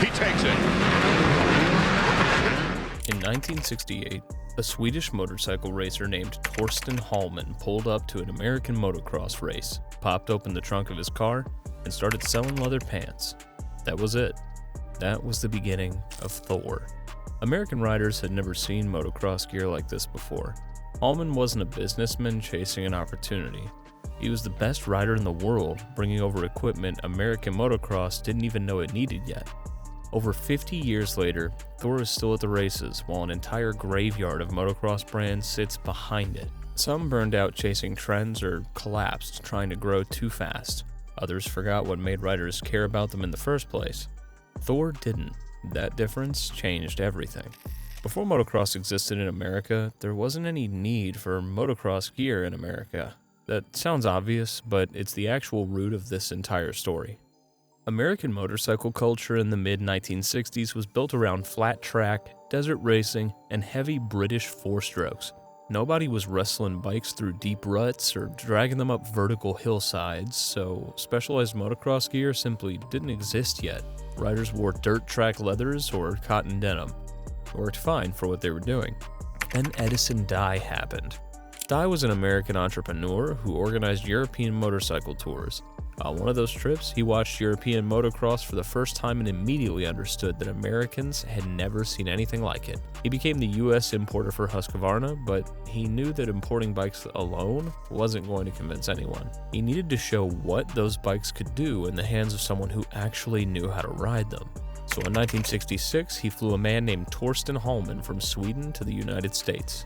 He takes it. In 1968, a Swedish motorcycle racer named Torsten Hallman pulled up to an American motocross race, popped open the trunk of his car, and started selling leather pants. That was it. That was the beginning of Thor. American riders had never seen motocross gear like this before. Hallman wasn't a businessman chasing an opportunity. He was the best rider in the world, bringing over equipment American motocross didn't even know it needed yet. Over 50 years later, Thor is still at the races, while an entire graveyard of motocross brands sits behind it. Some burned out chasing trends or collapsed trying to grow too fast. Others forgot what made riders care about them in the first place. Thor didn't. That difference changed everything. Before motocross existed in America, there wasn't any need for motocross gear in America. That sounds obvious, but it's the actual root of this entire story. American motorcycle culture in the mid-1960s was built around flat track, desert racing, and heavy British four-strokes. Nobody was wrestling bikes through deep ruts or dragging them up vertical hillsides, so specialized motocross gear simply didn't exist yet. Riders wore dirt track leathers or cotton denim. It worked fine for what they were doing. Then Edison Dye happened. Dye was an American entrepreneur who organized European motorcycle tours. On one of those trips, he watched European motocross for the first time and immediately understood that Americans had never seen anything like it. He became the U.S. importer for Husqvarna, but he knew that importing bikes alone wasn't going to convince anyone. He needed to show what those bikes could do in the hands of someone who actually knew how to ride them. So in 1966, he flew a man named Torsten Hallman from Sweden to the United States.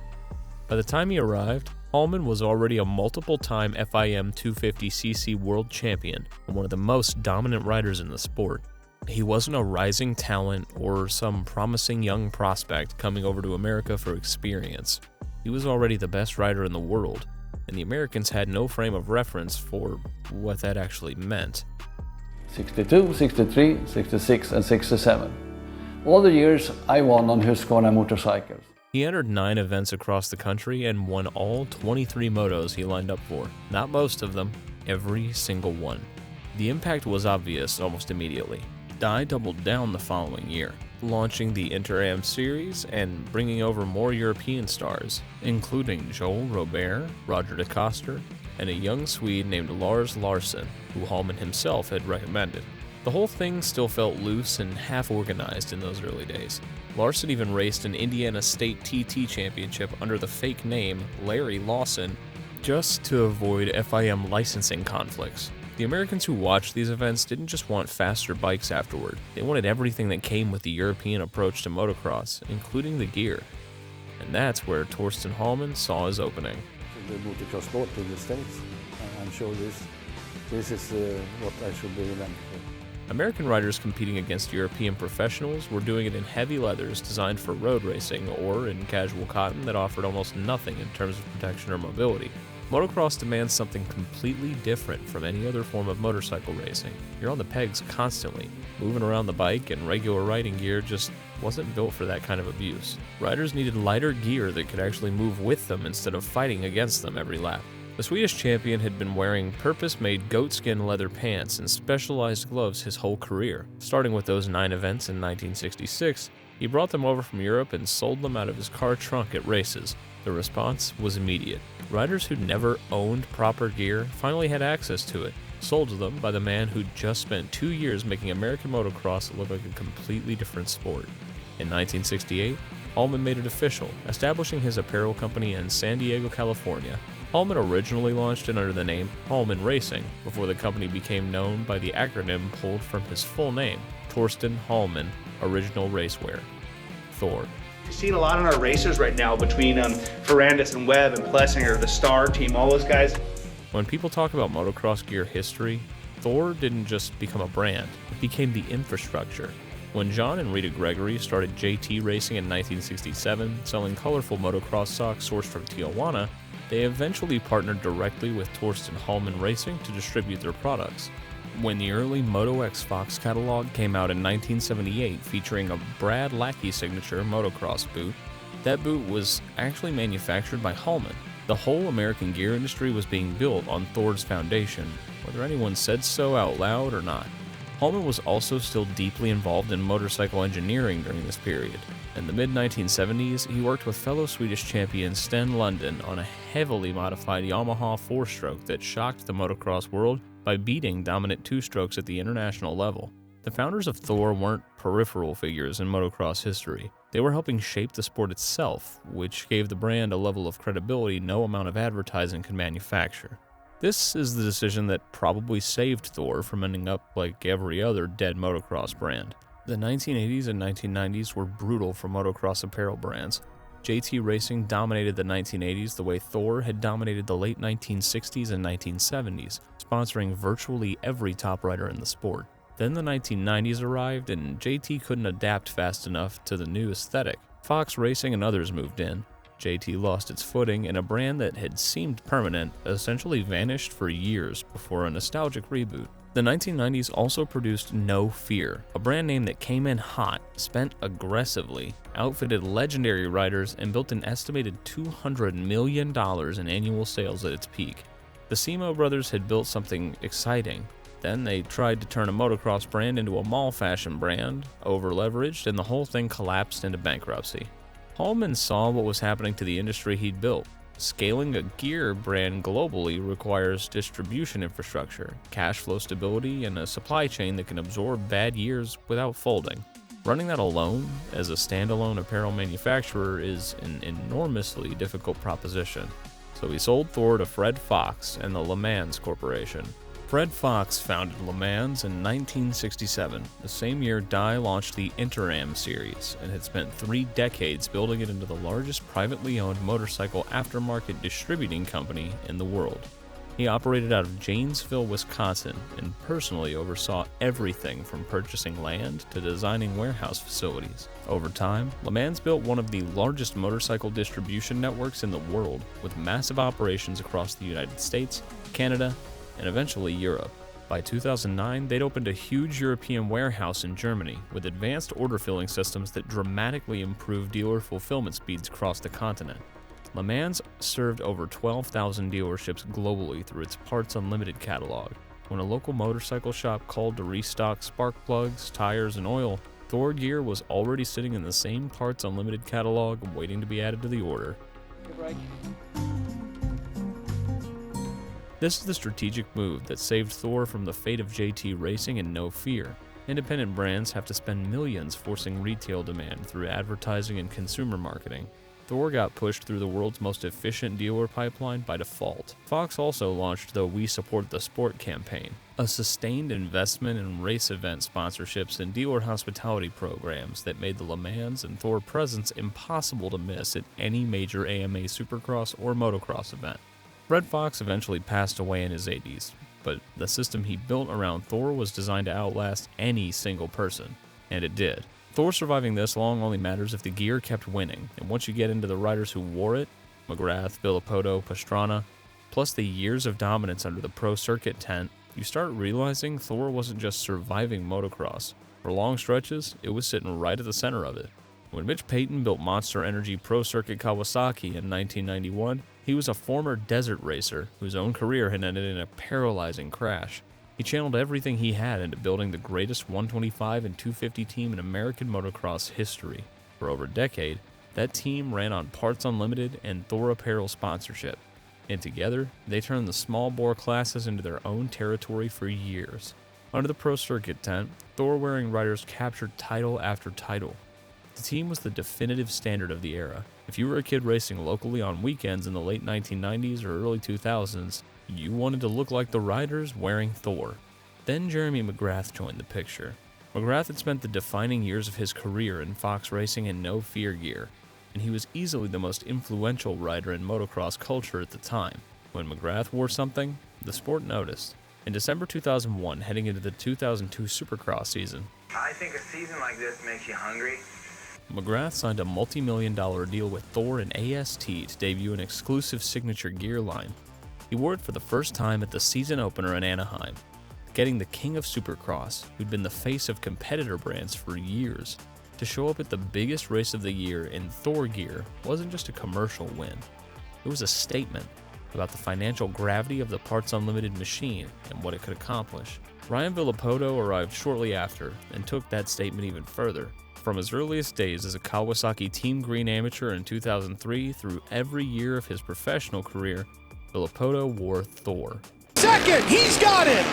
By the time he arrived, Hallman was already a multiple-time FIM 250cc world champion and one of the most dominant riders in the sport. He wasn't a rising talent or some promising young prospect coming over to America for experience. He was already the best rider in the world, and the Americans had no frame of reference for what that actually meant. 62, 63, 66 and 67. All the years I won on Husqvarna motorcycles. He entered 9 events across the country and won all 23 motos he lined up for. Not most of them, every single one. The impact was obvious almost immediately. Dye doubled down the following year, launching the Inter-Am series and bringing over more European stars, including Joel Robert, Roger de Coster, and a young Swede named Lars Larsen, who Hallman himself had recommended. The whole thing still felt loose and half-organized in those early days. Larson even raced an Indiana State TT Championship under the fake name Larry Lawson, just to avoid FIM licensing conflicts. The Americans who watched these events didn't just want faster bikes afterward, they wanted everything that came with the European approach to motocross, including the gear. And that's where Torsten Hallman saw his opening. The motocross sport in the States, I'm sure this is what I should be invented for. American riders competing against European professionals were doing it in heavy leathers designed for road racing or in casual cotton that offered almost nothing in terms of protection or mobility. Motocross demands something completely different from any other form of motorcycle racing. You're on the pegs constantly. Moving around the bike and regular riding gear just wasn't built for that kind of abuse. Riders needed lighter gear that could actually move with them instead of fighting against them every lap. The Swedish champion had been wearing purpose-made goatskin leather pants and specialized gloves his whole career. Starting with those 9 events in 1966, he brought them over from Europe and sold them out of his car trunk at races. The response was immediate. Riders who'd never owned proper gear finally had access to it, sold to them by the man who'd just spent 2 years making American motocross look like a completely different sport. In 1968, Hallman made it official, establishing his apparel company in San Diego, California. Hallman originally launched it under the name Hallman Racing before the company became known by the acronym pulled from his full name, Torsten Hallman Original Racewear, Thor. You're seeing a lot on our racers right now between Ferrandis and Webb and Plessinger, the Star team, all those guys. When people talk about motocross gear history, Thor didn't just become a brand, it became the infrastructure. When John and Rita Gregory started JT Racing in 1967, selling colorful motocross socks sourced from Tijuana, they eventually partnered directly with Torsten Hallman Racing to distribute their products. When the early Moto X Fox catalog came out in 1978 featuring a Brad Lackey signature motocross boot, that boot was actually manufactured by Hallman. The whole American gear industry was being built on Thor's foundation, whether anyone said so out loud or not. Hallman was also still deeply involved in motorcycle engineering during this period. In the mid-1970s, he worked with fellow Swedish champion Sten Lundin on a heavily modified Yamaha 4-stroke that shocked the motocross world by beating dominant 2-strokes at the international level. The founders of Thor weren't peripheral figures in motocross history. They were helping shape the sport itself, which gave the brand a level of credibility no amount of advertising could manufacture. This is the decision that probably saved Thor from ending up like every other dead motocross brand. The 1980s and 1990s were brutal for motocross apparel brands. JT Racing dominated the 1980s the way Thor had dominated the late 1960s and 1970s, sponsoring virtually every top rider in the sport. Then the 1990s arrived and JT couldn't adapt fast enough to the new aesthetic. Fox Racing and others moved in. JT lost its footing, and a brand that had seemed permanent essentially vanished for years before a nostalgic reboot. The 1990s also produced No Fear, a brand name that came in hot, spent aggressively, outfitted legendary riders, and built an estimated $200 million in annual sales at its peak. The Simo brothers had built something exciting. Then they tried to turn a motocross brand into a mall fashion brand, over-leveraged, and the whole thing collapsed into bankruptcy. Hallman saw what was happening to the industry he'd built. Scaling a gear brand globally requires distribution infrastructure, cash flow stability, and a supply chain that can absorb bad years without folding. Running that alone as a standalone apparel manufacturer is an enormously difficult proposition. So he sold Thor to Fred Fox and the Le Mans Corporation. Fred Fox founded Le Mans in 1967, the same year Dye launched the Interam series, and had spent 3 decades building it into the largest privately owned motorcycle aftermarket distributing company in the world. He operated out of Janesville, Wisconsin, and personally oversaw everything from purchasing land to designing warehouse facilities. Over time, Le Mans built one of the largest motorcycle distribution networks in the world, with massive operations across the United States, Canada, and eventually Europe. By 2009, they'd opened a huge European warehouse in Germany with advanced order filling systems that dramatically improved dealer fulfillment speeds across the continent. Le Mans served over 12,000 dealerships globally through its Parts Unlimited catalog. When a local motorcycle shop called to restock spark plugs, tires, and oil, Thor gear was already sitting in the same Parts Unlimited catalog waiting to be added to the order. This is the strategic move that saved Thor from the fate of JT Racing and No Fear. Independent brands have to spend millions forcing retail demand through advertising and consumer marketing. Thor got pushed through the world's most efficient dealer pipeline by default. Fox also launched the We Support the Sport campaign, a sustained investment in race event sponsorships and dealer hospitality programs that made the Le Mans and Thor presence impossible to miss at any major AMA Supercross or Motocross event. Fred Fox eventually passed away in his 80s, but the system he built around Thor was designed to outlast any single person, and it did. Thor surviving this long only matters if the gear kept winning, and once you get into the riders who wore it, McGrath, Villopoto, Pastrana, plus the years of dominance under the pro circuit tent, you start realizing Thor wasn't just surviving motocross. For long stretches, it was sitting right at the center of it. When Mitch Payton built Monster Energy Pro Circuit Kawasaki in 1991, he was a former desert racer whose own career had ended in a paralyzing crash. He channeled everything he had into building the greatest 125 and 250 team in American motocross history. For over a decade, that team ran on Parts Unlimited and Thor apparel sponsorship, and together, they turned the small bore classes into their own territory for years. Under the Pro Circuit tent, Thor-wearing riders captured title after title. The team was the definitive standard of the era. If you were a kid racing locally on weekends in the late 1990s or early 2000s, you wanted to look like the riders wearing Thor. Then Jeremy McGrath joined the picture. McGrath had spent the defining years of his career in Fox Racing and No Fear gear, and he was easily the most influential rider in motocross culture at the time. When McGrath wore something, the sport noticed. In December 2001, heading into the 2002 Supercross season, I think a season like this makes you hungry. McGrath signed a multi-million-dollar deal with Thor and AST to debut an exclusive signature gear line. He wore it for the first time at the season opener in Anaheim, getting the king of Supercross, who'd been the face of competitor brands for years, to show up at the biggest race of the year in Thor gear wasn't just a commercial win. It was a statement about the financial gravity of the Parts Unlimited machine and what it could accomplish. Ryan Villopoto arrived shortly after and took that statement even further. From his earliest days as a Kawasaki Team Green amateur in 2003 through every year of his professional career, Villopoto wore Thor. Second, he's got it!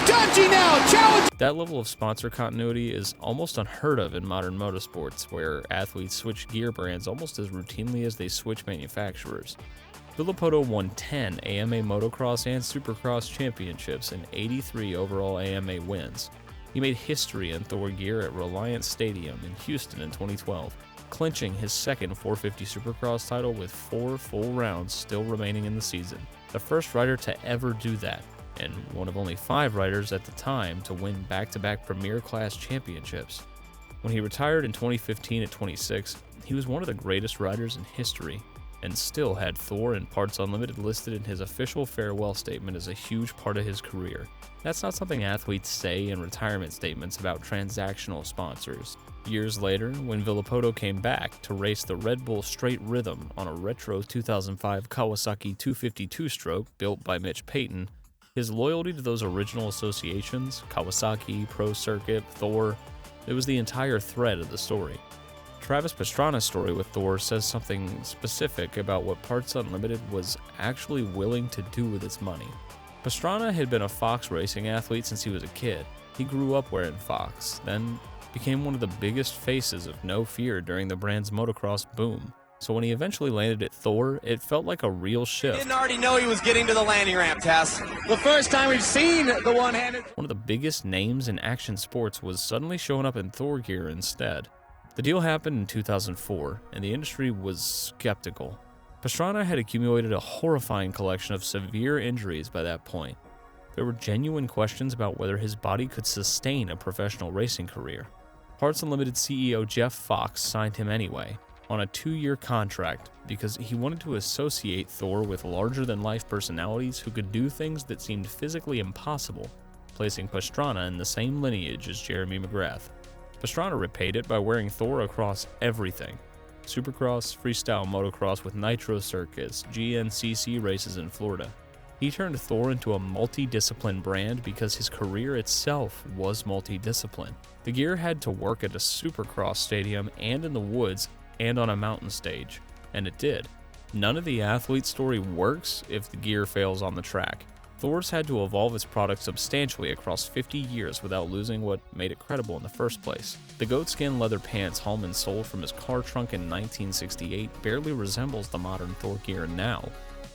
Dungey now, challenge! That level of sponsor continuity is almost unheard of in modern motorsports, where athletes switch gear brands almost as routinely as they switch manufacturers. Villopoto won 10 AMA Motocross and Supercross championships and 83 overall AMA wins. He made history in Thor gear at Reliance Stadium in Houston in 2012, clinching his second 450 Supercross title with 4 full rounds still remaining in the season. The first rider to ever do that, and one of only 5 riders at the time to win back-to-back Premier Class championships. When he retired in 2015 at 26, he was one of the greatest riders in history, and still had Thor and Parts Unlimited listed in his official farewell statement as a huge part of his career. That's not something athletes say in retirement statements about transactional sponsors. Years later, when Villopoto came back to race the Red Bull Straight Rhythm on a retro 2005 Kawasaki 250 two-stroke built by Mitch Payton, his loyalty to those original associations, Kawasaki, Pro Circuit, Thor, it was the entire thread of the story. Travis Pastrana's story with Thor says something specific about what Parts Unlimited was actually willing to do with its money. Pastrana had been a Fox racing athlete since he was a kid. He grew up wearing Fox, then became one of the biggest faces of No Fear during the brand's motocross boom. So when he eventually landed at Thor, it felt like a real shift. Didn't already know he was getting to the landing ramp, Tess. The first time we've seen the one-handed. One of the biggest names in action sports was suddenly showing up in Thor gear instead. The deal happened in 2004, and the industry was skeptical. Pastrana had accumulated a horrifying collection of severe injuries by that point. There were genuine questions about whether his body could sustain a professional racing career. Parts Unlimited CEO Jeff Fox signed him anyway, on a 2-year contract, because he wanted to associate Thor with larger-than-life personalities who could do things that seemed physically impossible, placing Pastrana in the same lineage as Jeremy McGrath. Pastrana repaid it by wearing Thor across everything: Supercross, freestyle motocross with nitro circuits, GNCC races in Florida. He turned Thor into a multi-discipline brand because his career itself was multi-discipline. The gear had to work at a Supercross stadium and in the woods and on a mountain stage, and it did. None of the athlete story works if the gear fails on the track. Thor's had to evolve its product substantially across 50 years without losing what made it credible in the first place. The goatskin leather pants Hallman sold from his car trunk in 1968 barely resembles the modern Thor gear now.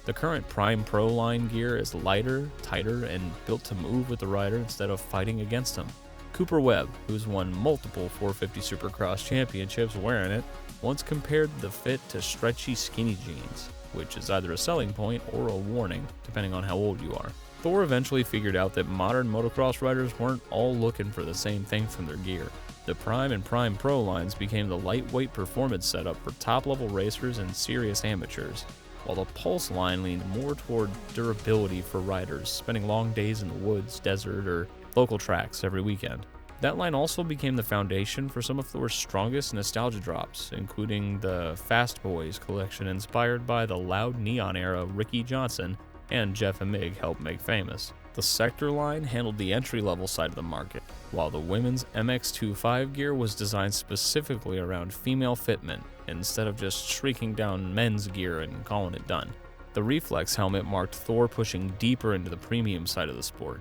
The current Prime Pro line gear is lighter, tighter, and built to move with the rider instead of fighting against him. Cooper Webb, who's won multiple 450 Supercross championships wearing it, once compared the fit to stretchy skinny jeans, which is either a selling point or a warning, depending on how old you are. Thor eventually figured out that modern motocross riders weren't all looking for the same thing from their gear. The Prime and Prime Pro lines became the lightweight performance setup for top-level racers and serious amateurs, while the Pulse line leaned more toward durability for riders, spending long days in the woods, desert, or local tracks every weekend. That line also became the foundation for some of Thor's strongest nostalgia drops, including the Fast Boys collection inspired by the loud neon era Ricky Johnson and Jeff Amig helped make famous. The Sector line handled the entry-level side of the market, while the women's MX-25 gear was designed specifically around female fitment, instead of just shrieking down men's gear and calling it done. The Reflex helmet marked Thor pushing deeper into the premium side of the sport.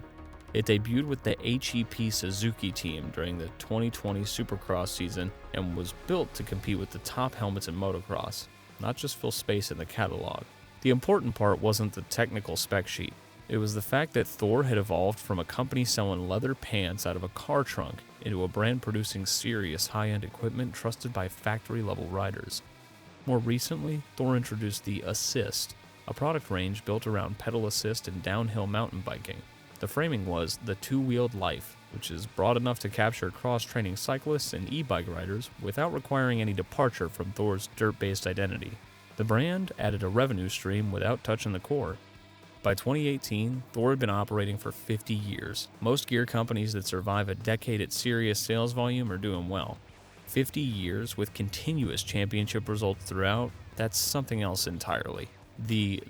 It debuted with the HEP Suzuki team during the 2020 Supercross season and was built to compete with the top helmets in motocross, not just fill space in the catalog. The important part wasn't the technical spec sheet. It was the fact that Thor had evolved from a company selling leather pants out of a car trunk into a brand producing serious high-end equipment trusted by factory-level riders. More recently, Thor introduced the Assist, a product range built around pedal assist and downhill mountain biking. The framing was the two-wheeled Life, which is broad enough to capture cross-training cyclists and e-bike riders without requiring any departure from Thor's dirt-based identity. The brand added a revenue stream without touching the core. By 2018, Thor had been operating for 50 years. Most gear companies that survive a decade at serious sales volume are doing well. 50 years with continuous championship results throughout, that's something else entirely. The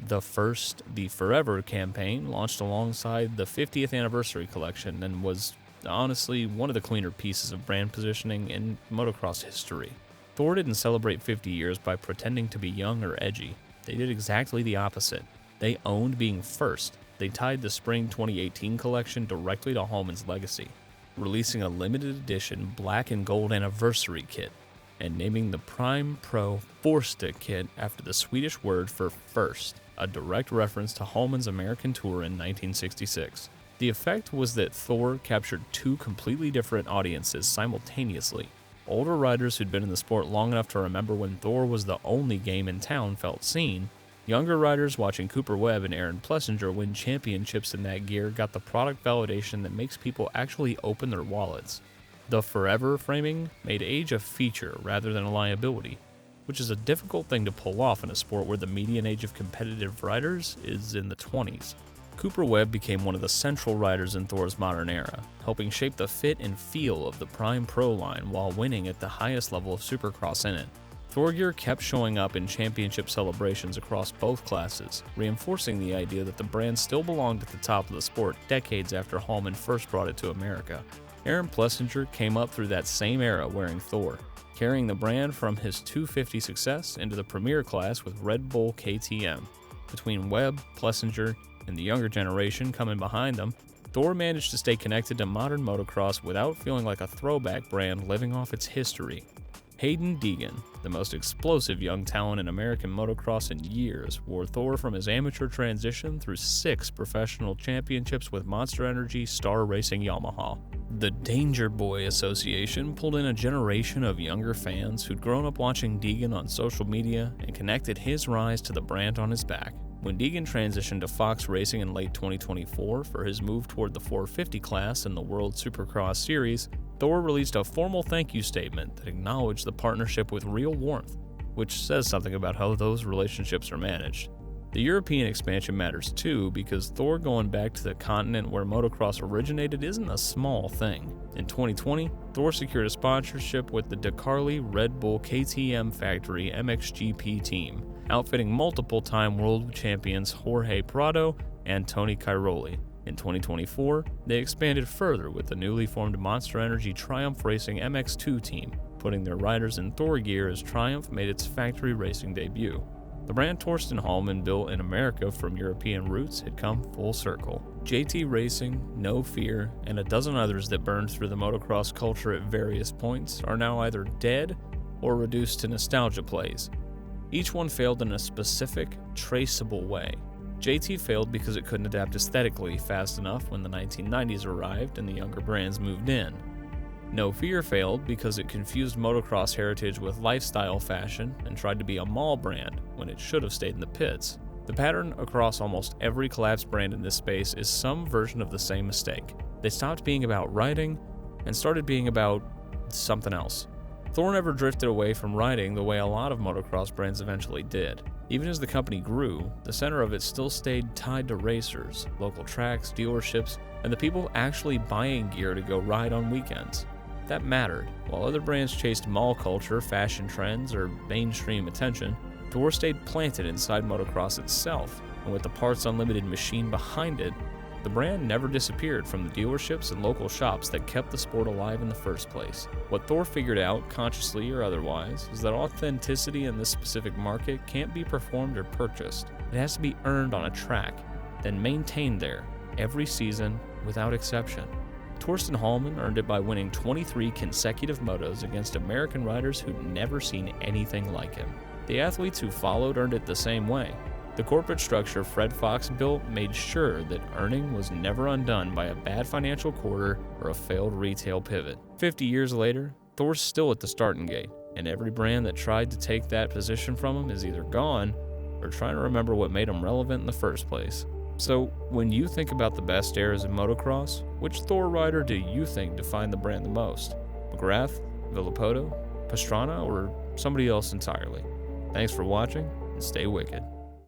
Forever campaign launched alongside the 50th anniversary collection and was honestly one of the cleaner pieces of brand positioning in motocross history. Thor didn't celebrate 50 years by pretending to be young or edgy. They did exactly the opposite. They owned being first. They tied the spring 2018 collection directly to Hallman's legacy, releasing a limited edition black and gold anniversary kit and naming the Prime Pro Forsta kit after the Swedish word for first, a direct reference to Hallman's American tour in 1966. The effect was that Thor captured two completely different audiences simultaneously. Older riders who'd been in the sport long enough to remember when Thor was the only game in town felt seen. Younger riders watching Cooper Webb and Aaron Plessinger win championships in that gear got the product validation that makes people actually open their wallets. The Forever framing made age a feature rather than a liability, which is a difficult thing to pull off in a sport where the median age of competitive riders is in the 20s. Cooper Webb became one of the central riders in Thor's modern era, helping shape the fit and feel of the Prime Pro line while winning at the highest level of Supercross in it. Thor gear kept showing up in championship celebrations across both classes, reinforcing the idea that the brand still belonged at the top of the sport decades after Hallman first brought it to America. Aaron Plessinger came up through that same era wearing Thor, carrying the brand from his 250 success into the premier class with Red Bull KTM. Between Webb, Plessinger, and the younger generation coming behind them, Thor managed to stay connected to modern motocross without feeling like a throwback brand living off its history. Hayden Deegan, the most explosive young talent in American motocross in years, wore Thor from his amateur transition through 6 professional championships with Monster Energy Star Racing Yamaha. The Danger Boy Association pulled in a generation of younger fans who'd grown up watching Deegan on social media and connected his rise to the brand on his back. When Deegan transitioned to Fox Racing in late 2024 for his move toward the 450 class in the World Supercross Series, Thor released a formal thank you statement that acknowledged the partnership with real warmth, which says something about how those relationships are managed. The European expansion matters too, because Thor going back to the continent where motocross originated isn't a small thing. In 2020, Thor secured a sponsorship with the Dakarli Red Bull KTM Factory MXGP team, outfitting multiple-time world champions Jorge Prado and Tony Cairoli. In 2024, they expanded further with the newly formed Monster Energy Triumph Racing MX2 team, putting their riders in Thor gear as Triumph made its factory racing debut. The brand Torsten Hallman built in America from European roots had come full circle. JT Racing, No Fear, and a dozen others that burned through the motocross culture at various points are now either dead or reduced to nostalgia plays. Each one failed in a specific, traceable way. JT failed because it couldn't adapt aesthetically fast enough when the 1990s arrived and the younger brands moved in. No Fear failed because it confused motocross heritage with lifestyle fashion and tried to be a mall brand when it should have stayed in the pits. The pattern across almost every collapsed brand in this space is some version of the same mistake. They stopped being about riding and started being about something else. Thor never drifted away from riding the way a lot of motocross brands eventually did. Even as the company grew, the center of it still stayed tied to racers, local tracks, dealerships, and the people actually buying gear to go ride on weekends. That mattered. While other brands chased mall culture, fashion trends, or mainstream attention, Thor stayed planted inside motocross itself, and with the Parts Unlimited machine behind it, the brand never disappeared from the dealerships and local shops that kept the sport alive in the first place. What Thor figured out, consciously or otherwise, is that authenticity in this specific market can't be performed or purchased. It has to be earned on a track, then maintained there, every season, without exception. Torsten Hallman earned it by winning 23 consecutive motos against American riders who'd never seen anything like him. The athletes who followed earned it the same way. The corporate structure Fred Fox built made sure that earning was never undone by a bad financial quarter or a failed retail pivot. 50 years later, Thor's still at the starting gate, and every brand that tried to take that position from him is either gone or trying to remember what made him relevant in the first place. So, when you think about the best eras of motocross, which Thor rider do you think defined the brand the most? McGrath, Villapoto, Pastrana, or somebody else entirely? Thanks for watching, and stay wicked.